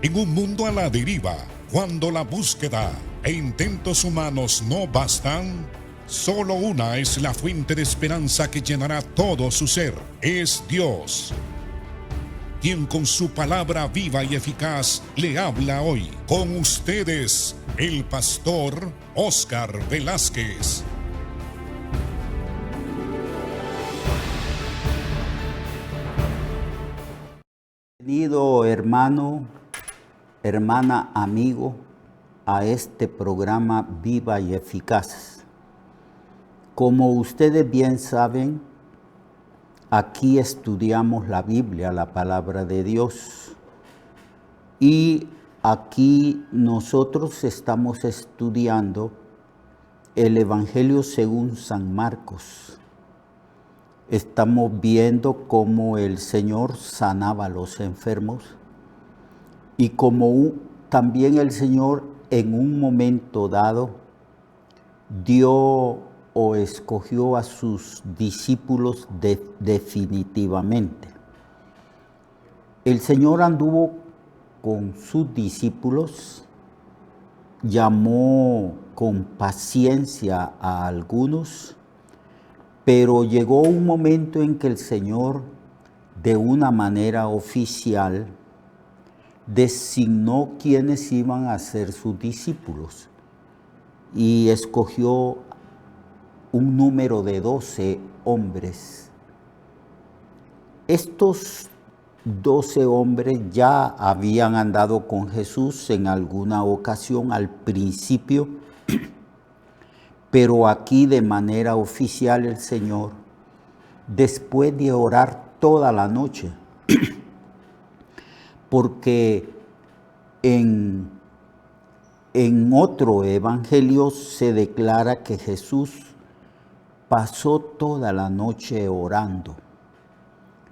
En un mundo a la deriva, cuando la búsqueda e intentos humanos no bastan, solo una es la fuente de esperanza que llenará todo su ser. Es Dios, quien con su palabra viva y eficaz le habla hoy. Con ustedes, el pastor Óscar Velázquez. Bienvenido, hermano, hermana, amigo, a este programa Viva y Eficaz. Como ustedes bien saben, aquí estudiamos la Biblia, la palabra de Dios. Y aquí nosotros estamos estudiando el Evangelio según San Marcos. Estamos viendo cómo el Señor sanaba a los enfermos y cómo también el Señor en un momento dado dio o escogió a sus discípulos definitivamente. El Señor anduvo con sus discípulos, llamó con paciencia a algunos, pero llegó un momento en que el Señor, de una manera oficial, designó quiénes iban a ser sus discípulos y escogió un número de 12 hombres. Estos 12 hombres ya habían andado con Jesús en alguna ocasión al principio, pero aquí de manera oficial el Señor, después de orar toda la noche, porque en otro evangelio se declara que Jesús pasó toda la noche orando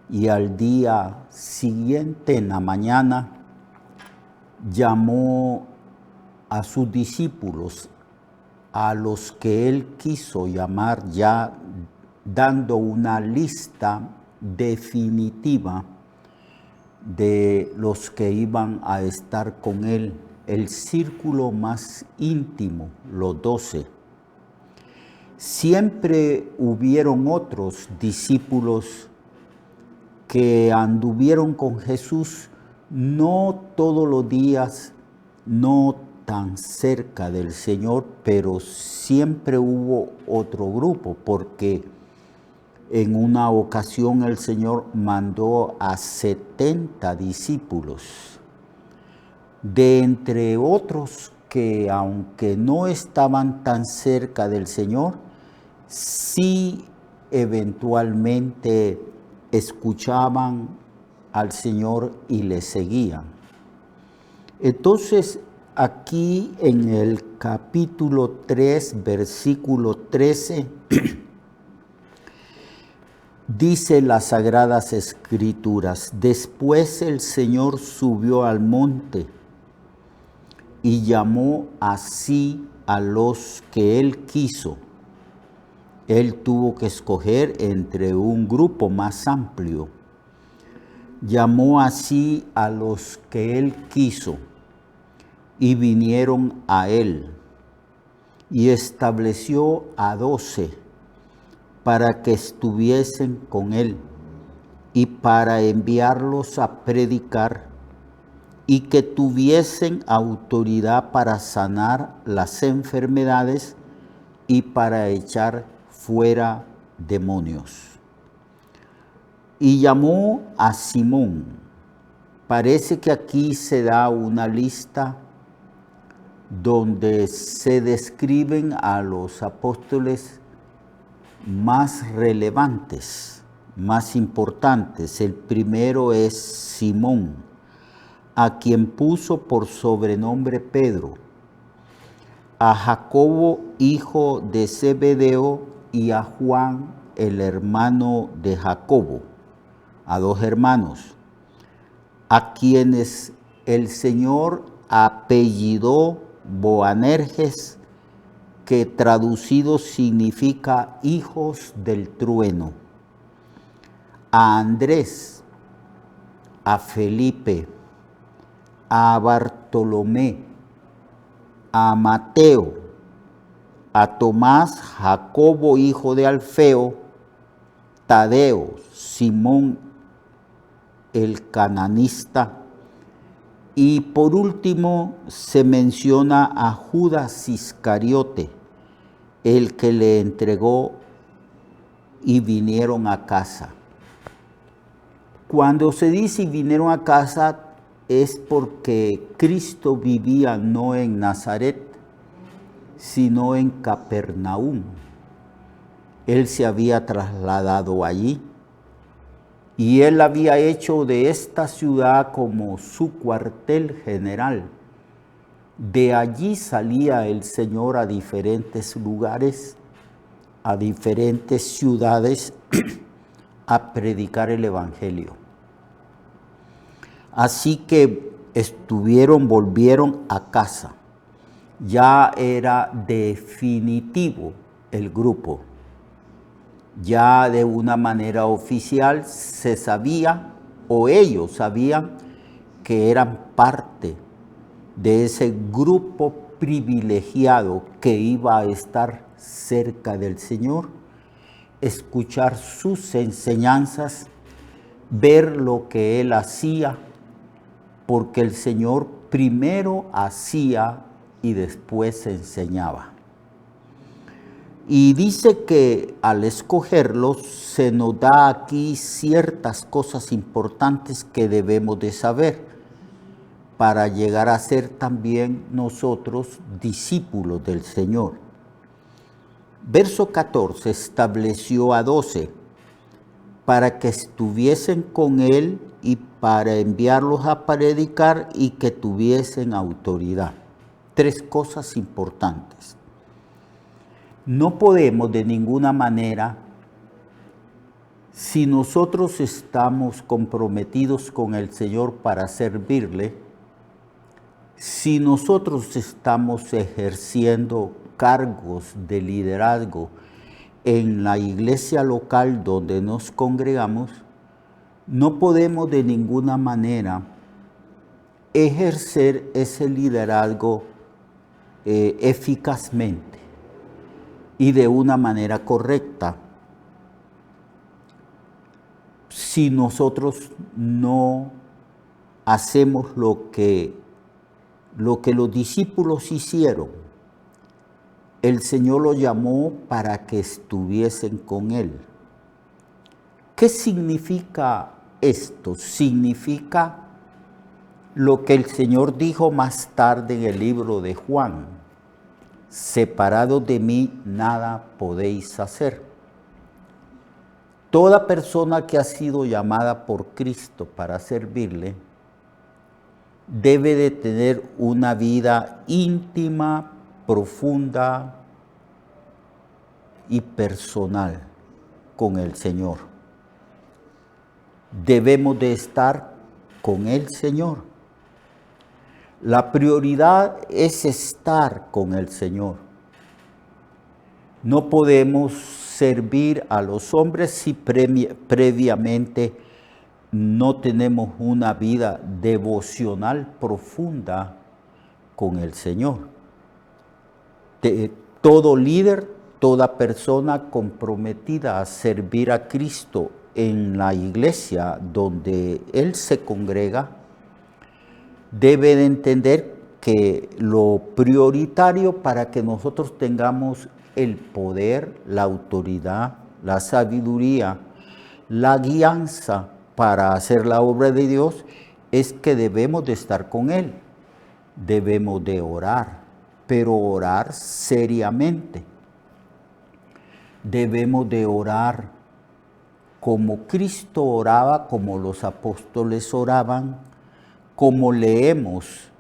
y al día siguiente, en la mañana, llamó a sus discípulos, a los que él quiso llamar, ya dando una lista definitiva de los que iban a estar con él, el círculo más íntimo, los 12. Siempre hubieron otros discípulos que anduvieron con Jesús, no todos los días, no tan cerca del Señor, pero siempre hubo otro grupo, porque en una ocasión el Señor mandó a 70 discípulos, de entre otros que aunque no estaban tan cerca del Señor, sí eventualmente escuchaban al Señor y le seguían. Entonces, aquí en el capítulo 3, versículo 13, dice las Sagradas Escrituras: después el Señor subió al monte y llamó así a los que él quiso. Él tuvo que escoger entre un grupo más amplio. Llamó así a los que él quiso y vinieron a él, y estableció a 12 para que estuviesen con él y para enviarlos a predicar y que tuviesen autoridad para sanar las enfermedades y para echar fuera demonios. Y llamó a Simón. Parece que aquí se da una lista donde se describen a los apóstoles más relevantes, más importantes. El primero es Simón, a quien puso por sobrenombre Pedro, a Jacobo, hijo de Zebedeo, y a Juan, el hermano de Jacobo, a 2 hermanos, a quienes el Señor apellidó Boanerges, que traducido significa hijos del trueno, a Andrés, a Felipe, a Bartolomé, a Mateo, a Tomás, Jacobo, hijo de Alfeo, Tadeo, Simón el cananista, y por último se menciona a Judas Iscariote, el que le entregó, y vinieron a casa. Cuando se dice vinieron a casa es porque Cristo vivía no en Nazaret, sino en Capernaum. Él se había trasladado allí y él había hecho de esta ciudad como su cuartel general. De allí salía el Señor a diferentes lugares, a diferentes ciudades, a predicar el Evangelio. Así que volvieron a casa. Ya era definitivo el grupo. Ya de una manera oficial se sabía, o ellos sabían, que eran parte de ese grupo privilegiado que iba a estar cerca del Señor, escuchar sus enseñanzas, ver lo que Él hacía, porque el Señor primero hacía y después enseñaba. Y dice que al escogerlos se nos da aquí ciertas cosas importantes que debemos de saber para llegar a ser también nosotros discípulos del Señor. Verso 14, estableció a 12 para que estuviesen con Él y para enviarlos a predicar y que tuviesen autoridad. 3 cosas importantes. No podemos de ninguna manera, si nosotros estamos comprometidos con el Señor para servirle, si nosotros estamos ejerciendo cargos de liderazgo en la iglesia local donde nos congregamos, no podemos de ninguna manera ejercer ese liderazgo eficazmente y de una manera correcta si nosotros no hacemos lo que los discípulos hicieron. El Señor los llamó para que estuviesen con Él. ¿Qué significa esto? Significa lo que el Señor dijo más tarde en el libro de Juan: separados de mí nada podéis hacer. Toda persona que ha sido llamada por Cristo para servirle debe de tener una vida íntima, profunda y personal con el Señor. Debemos de estar con el Señor. La prioridad es estar con el Señor. No podemos servir a los hombres si previamente no tenemos una vida devocional profunda con el Señor. Todo líder, toda persona comprometida a servir a Cristo en la iglesia donde Él se congrega, debe de entender que lo prioritario para que nosotros tengamos el poder, la autoridad, la sabiduría, la guianza para hacer la obra de Dios es que debemos de estar con Él. Debemos de orar, pero orar seriamente. Debemos de orar como Cristo oraba, como los apóstoles oraban, como leemos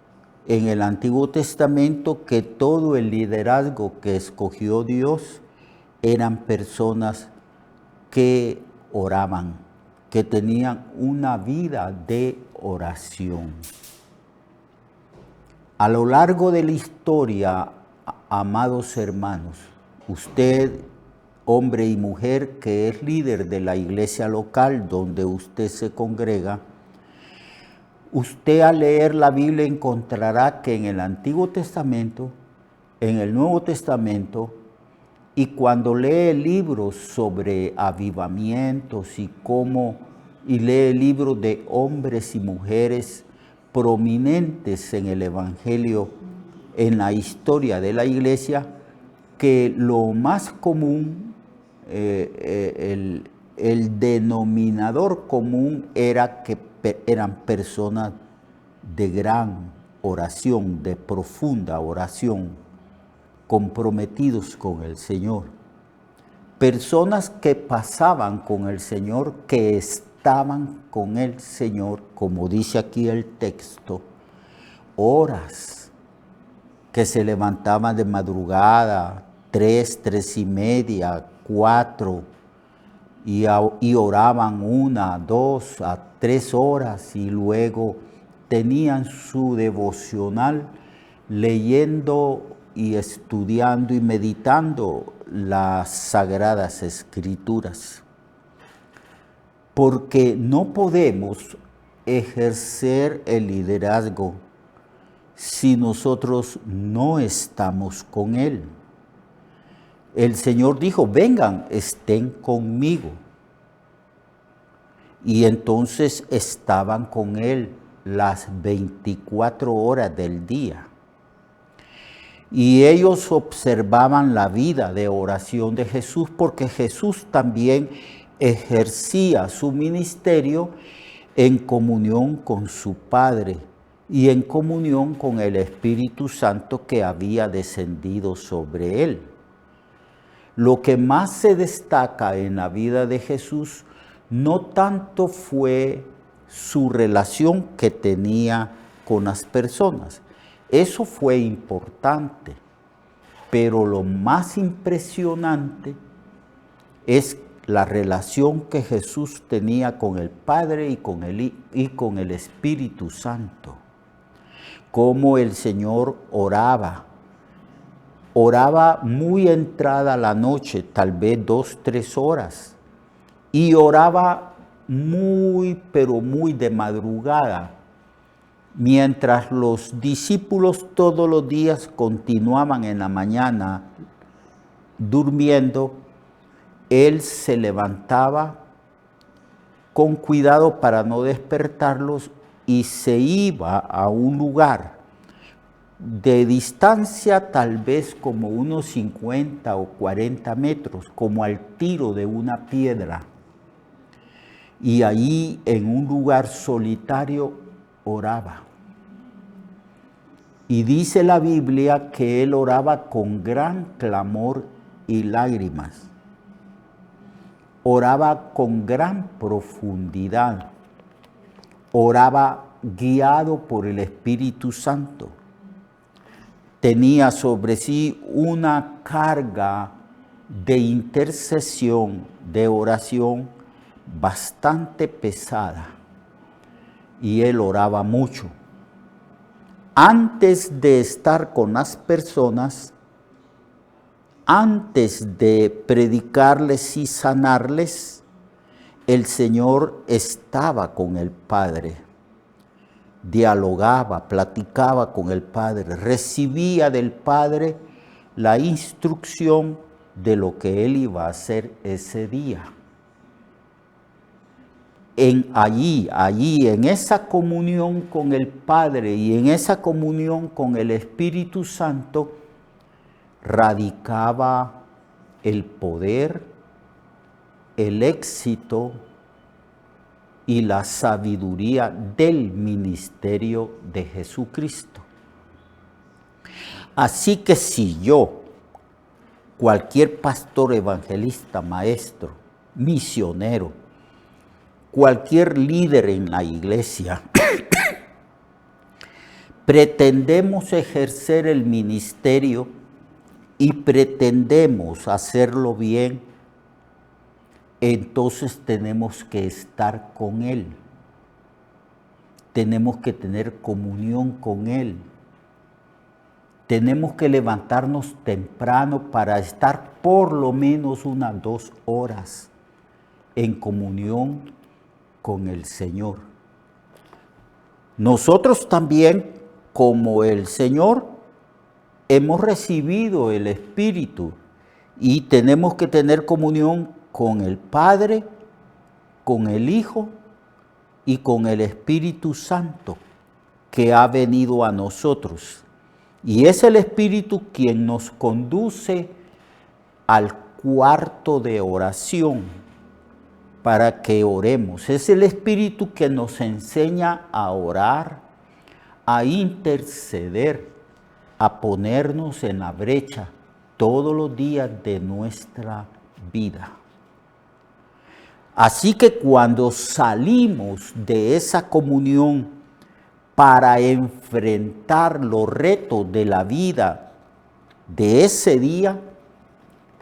en el Antiguo Testamento que todo el liderazgo que escogió Dios eran personas que oraban, que tenían una vida de oración. A lo largo de la historia, amados hermanos, usted, hombre y mujer que es líder de la iglesia local donde usted se congrega, Usted al leer la Biblia encontrará que en el Antiguo Testamento, en el Nuevo Testamento, y cuando lee libros sobre avivamientos y lee libros de hombres y mujeres prominentes en el Evangelio, en la historia de la iglesia, que lo más común, el denominador común era que eran personas de gran oración, de profunda oración, comprometidos con el Señor. Personas que pasaban con el Señor, que estaban con el Señor, como dice aquí el texto, horas, que se levantaban de madrugada, 3, 3:30, 4, y oraban 1, 2 a 3 horas, y luego tenían su devocional leyendo y estudiando y meditando las Sagradas Escrituras. Porque no podemos ejercer el liderazgo si nosotros no estamos con Él. El Señor dijo, vengan, estén conmigo. Y entonces estaban con Él las 24 horas del día. Y ellos observaban la vida de oración de Jesús, porque Jesús también ejercía su ministerio en comunión con su Padre y en comunión con el Espíritu Santo que había descendido sobre él. Lo que más se destaca en la vida de Jesús no tanto fue su relación que tenía con las personas. Eso fue importante, pero lo más impresionante es la relación que Jesús tenía con el Padre y con el Espíritu Santo. Cómo el Señor oraba muy entrada la noche, tal vez 2, 3 horas, y oraba muy, pero muy de madrugada. Mientras los discípulos todos los días continuaban en la mañana durmiendo, él se levantaba con cuidado para no despertarlos y se iba a un lugar de distancia tal vez como unos 50 o 40 metros, como al tiro de una piedra. Y ahí en un lugar solitario oraba. Y dice la Biblia que él oraba con gran clamor y lágrimas. Oraba con gran profundidad. Oraba guiado por el Espíritu Santo. Tenía sobre sí una carga de intercesión, de oración bastante pesada. Y él oraba mucho. Antes de estar con las personas, antes de predicarles y sanarles, el Señor estaba con el Padre, dialogaba, platicaba con el Padre, recibía del Padre la instrucción de lo que él iba a hacer ese día. Allí, en esa comunión con el Padre y en esa comunión con el Espíritu Santo, radicaba el poder, el éxito y la sabiduría del ministerio de Jesucristo. Así que si yo, cualquier pastor, evangelista, maestro, misionero, cualquier líder en la iglesia, pretendemos ejercer el ministerio y pretendemos hacerlo bien, entonces tenemos que estar con Él. Tenemos que tener comunión con Él. Tenemos que levantarnos temprano para estar por lo menos unas 2 horas en comunión con el Señor. Nosotros también, como el Señor, hemos recibido el Espíritu y tenemos que tener comunión con el Padre, con el Hijo y con el Espíritu Santo que ha venido a nosotros. Y es el Espíritu quien nos conduce al cuarto de oración para que oremos. Es el Espíritu que nos enseña a orar, a interceder, a ponernos en la brecha todos los días de nuestra vida. Así que cuando salimos de esa comunión para enfrentar los retos de la vida de ese día,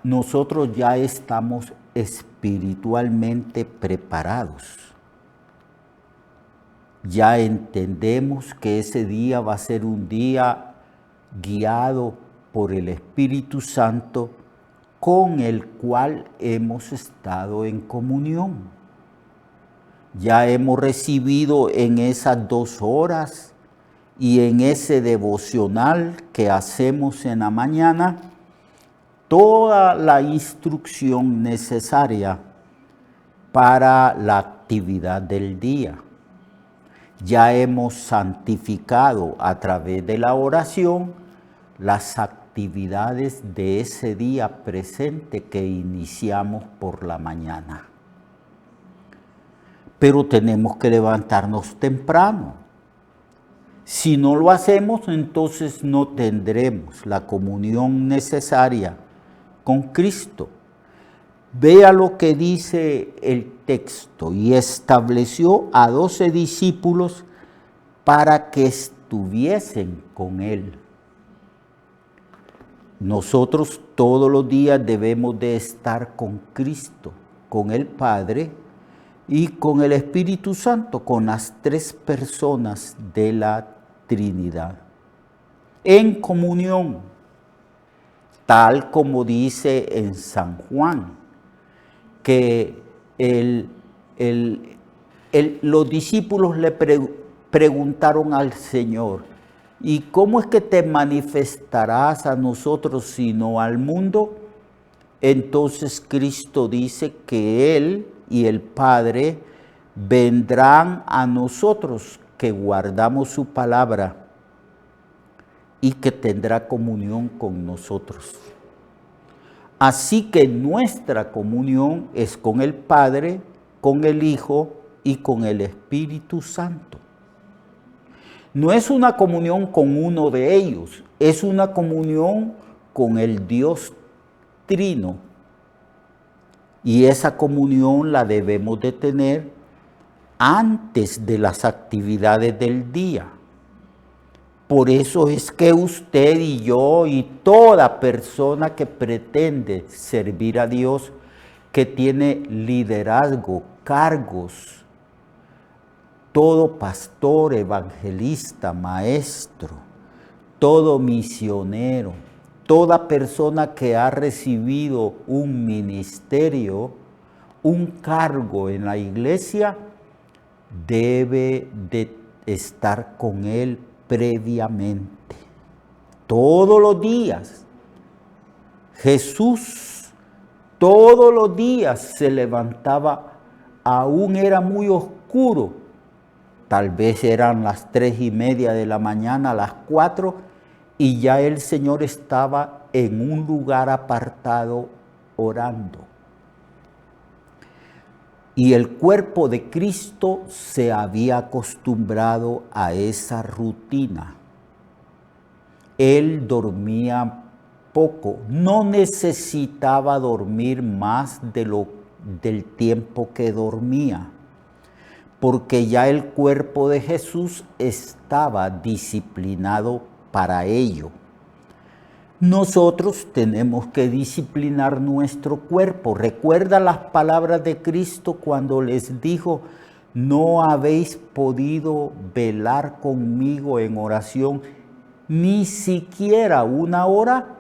nosotros ya estamos espiritualmente preparados. Ya entendemos que ese día va a ser un día guiado por el Espíritu Santo con el cual hemos estado en comunión. Ya hemos recibido en esas 2 horas y en ese devocional que hacemos en la mañana toda la instrucción necesaria para la actividad del día. Ya hemos santificado a través de la oración las actividades de ese día presente que iniciamos por la mañana. Pero tenemos que levantarnos temprano. Si no lo hacemos, entonces no tendremos la comunión necesaria con Cristo. Vea lo que dice el texto: y estableció a 12 discípulos para que estuviesen con él. Nosotros todos los días debemos de estar con Cristo, con el Padre y con el Espíritu Santo, con las 3 personas de la Trinidad, en comunión, tal como dice en San Juan, que los discípulos le preguntaron al Señor: ¿y cómo es que te manifestarás a nosotros sino al mundo? Entonces Cristo dice que Él y el Padre vendrán a nosotros, que guardamos su palabra y que tendrá comunión con nosotros. Así que nuestra comunión es con el Padre, con el Hijo y con el Espíritu Santo. No es una comunión con uno de ellos, es una comunión con el Dios Trino. Y esa comunión la debemos de tener antes de las actividades del día. Por eso es que usted y yo y toda persona que pretende servir a Dios, que tiene liderazgo, cargos, todo pastor, evangelista, maestro, todo misionero, toda persona que ha recibido un ministerio, un cargo en la iglesia, debe de estar con él previamente, todos los días. Jesús todos los días se levantaba, aún era muy oscuro, tal vez eran las 3:30 de la mañana, las 4, y ya el Señor estaba en un lugar apartado orando. Y el cuerpo de Cristo se había acostumbrado a esa rutina. Él dormía poco, no necesitaba dormir más del tiempo que dormía, porque ya el cuerpo de Jesús estaba disciplinado para ello. Nosotros tenemos que disciplinar nuestro cuerpo. Recuerda las palabras de Cristo cuando les dijo: no habéis podido velar conmigo en oración ni siquiera 1 hora.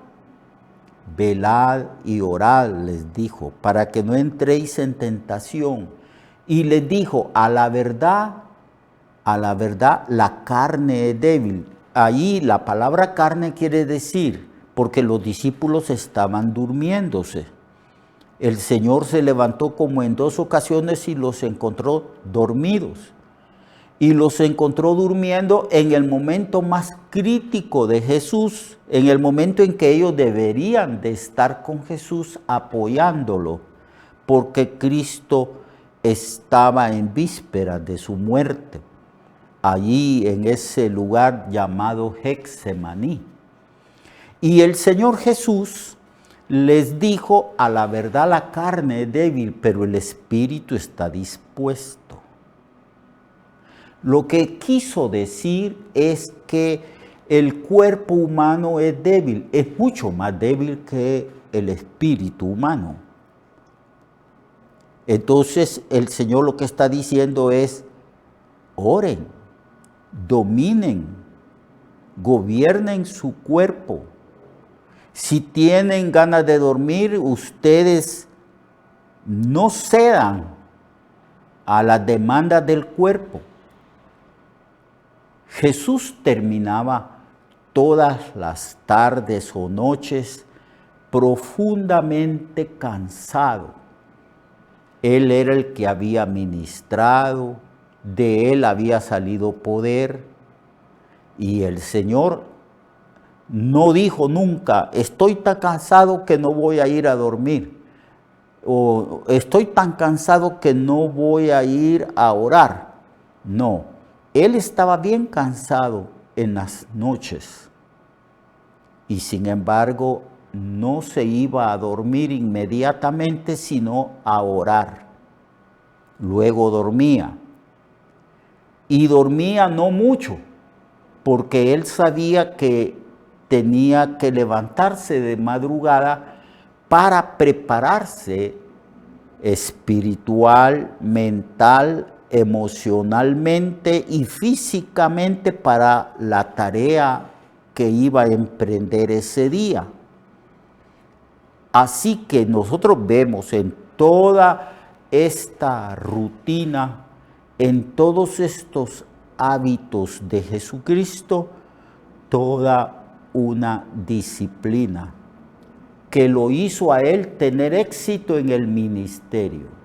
Velad y orad, les dijo, para que no entréis en tentación. Y les dijo: a la verdad, a la verdad la carne es débil. Ahí la palabra carne quiere decir, porque los discípulos estaban durmiéndose. El Señor se levantó como en 2 ocasiones y los encontró dormidos. Y los encontró durmiendo en el momento más crítico de Jesús, en el momento en que ellos deberían de estar con Jesús apoyándolo, porque Cristo estaba en vísperas de su muerte, allí en ese lugar llamado Getsemaní. Y el Señor Jesús les dijo, a la verdad la carne es débil, pero el espíritu está dispuesto. Lo que quiso decir es que el cuerpo humano es débil, es mucho más débil que el espíritu humano. Entonces el Señor lo que está diciendo es, oren, dominen, gobiernen su cuerpo. Si tienen ganas de dormir, ustedes no cedan a las demandas del cuerpo. Jesús terminaba todas las tardes o noches profundamente cansado. Él era el que había ministrado, de él había salido poder, y el Señor no dijo nunca, estoy tan cansado que no voy a ir a dormir, o estoy tan cansado que no voy a ir a orar. No. Él estaba bien cansado en las noches y sin embargo no se iba a dormir inmediatamente, sino a orar. Luego dormía. Y dormía no mucho, porque él sabía que tenía que levantarse de madrugada para prepararse espiritual, mental, emocionalmente y físicamente para la tarea que iba a emprender ese día. Así que nosotros vemos en toda esta rutina, en todos estos hábitos de Jesucristo, toda una disciplina que lo hizo a él tener éxito en el ministerio.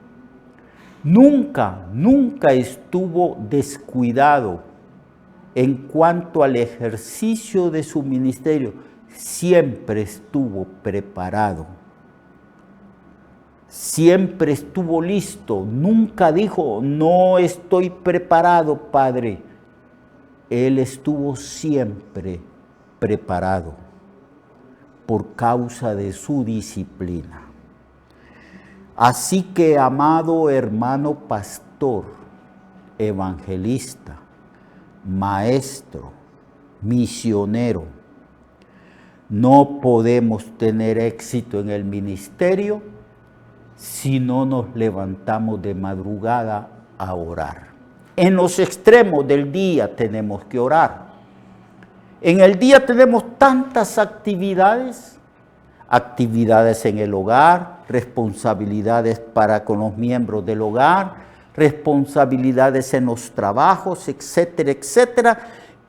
Nunca estuvo descuidado en cuanto al ejercicio de su ministerio. Siempre estuvo preparado. Siempre estuvo listo. Nunca dijo, no estoy preparado, Padre. Él estuvo siempre preparado por causa de su disciplina. Así que, amado hermano pastor, evangelista, maestro, misionero, no podemos tener éxito en el ministerio si no nos levantamos de madrugada a orar. En los extremos del día tenemos que orar. En el día tenemos tantas actividades en el hogar, responsabilidades para con los miembros del hogar, responsabilidades en los trabajos, etcétera, etcétera,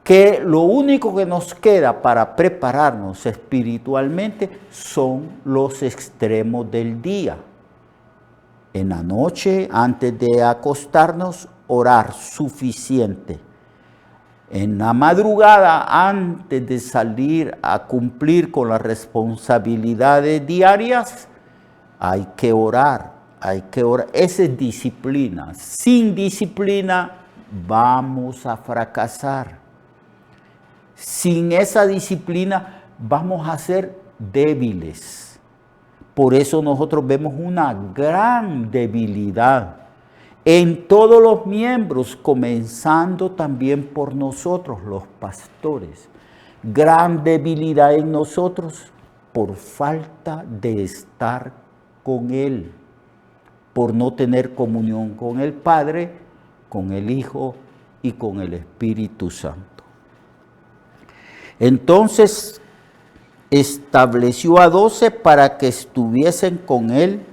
que lo único que nos queda para prepararnos espiritualmente son los extremos del día. En la noche, antes de acostarnos, orar suficiente. En la madrugada, antes de salir a cumplir con las responsabilidades diarias, hay que orar, Esa es disciplina. Sin disciplina vamos a fracasar. Sin esa disciplina vamos a ser débiles. Por eso nosotros vemos una gran debilidad en todos los miembros, comenzando también por nosotros, los pastores. Gran debilidad en nosotros por falta de estar con Él, por no tener comunión con el Padre, con el Hijo y con el Espíritu Santo. Entonces estableció a 12 para que estuviesen con Él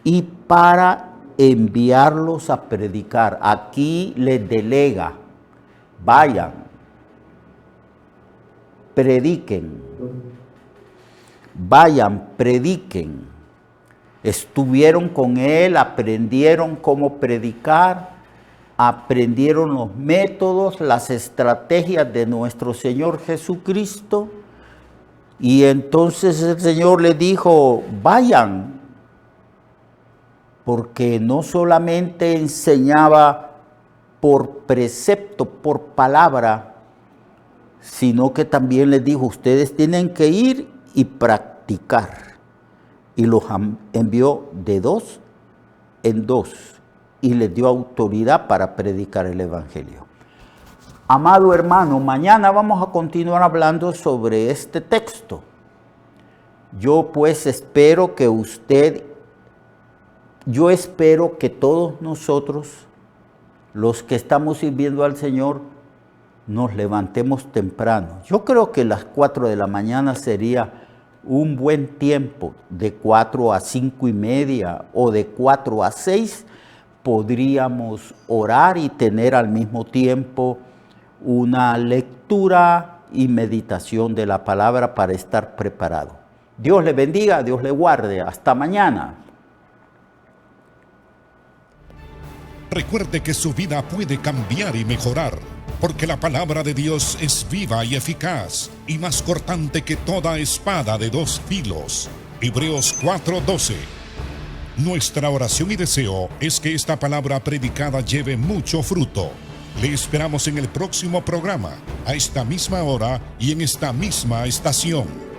y para enviarlos a predicar. Aquí les delega. vayan, prediquen, vayan, prediquen. Estuvieron con él, aprendieron cómo predicar, aprendieron los métodos, las estrategias de nuestro Señor Jesucristo. Y entonces el Señor les dijo, vayan, porque no solamente enseñaba por precepto, por palabra, sino que también les dijo, ustedes tienen que ir y practicar. Y los envió de 2 en 2 y les dio autoridad para predicar el Evangelio. Amado hermano, mañana vamos a continuar hablando sobre este texto. Yo pues espero que todos nosotros, los que estamos sirviendo al Señor, nos levantemos temprano. Yo creo que las 4 de la mañana sería un buen tiempo. De 4 a 5 y media o de 4 a 6 podríamos orar y tener al mismo tiempo una lectura y meditación de la palabra para estar preparado. Dios le bendiga, Dios le guarde. Hasta mañana. Recuerde que su vida puede cambiar y mejorar, porque la palabra de Dios es viva y eficaz, y más cortante que toda espada de 2 filos. Hebreos 4:12. Nuestra oración y deseo es que esta palabra predicada lleve mucho fruto. Le esperamos en el próximo programa, a esta misma hora y en esta misma estación.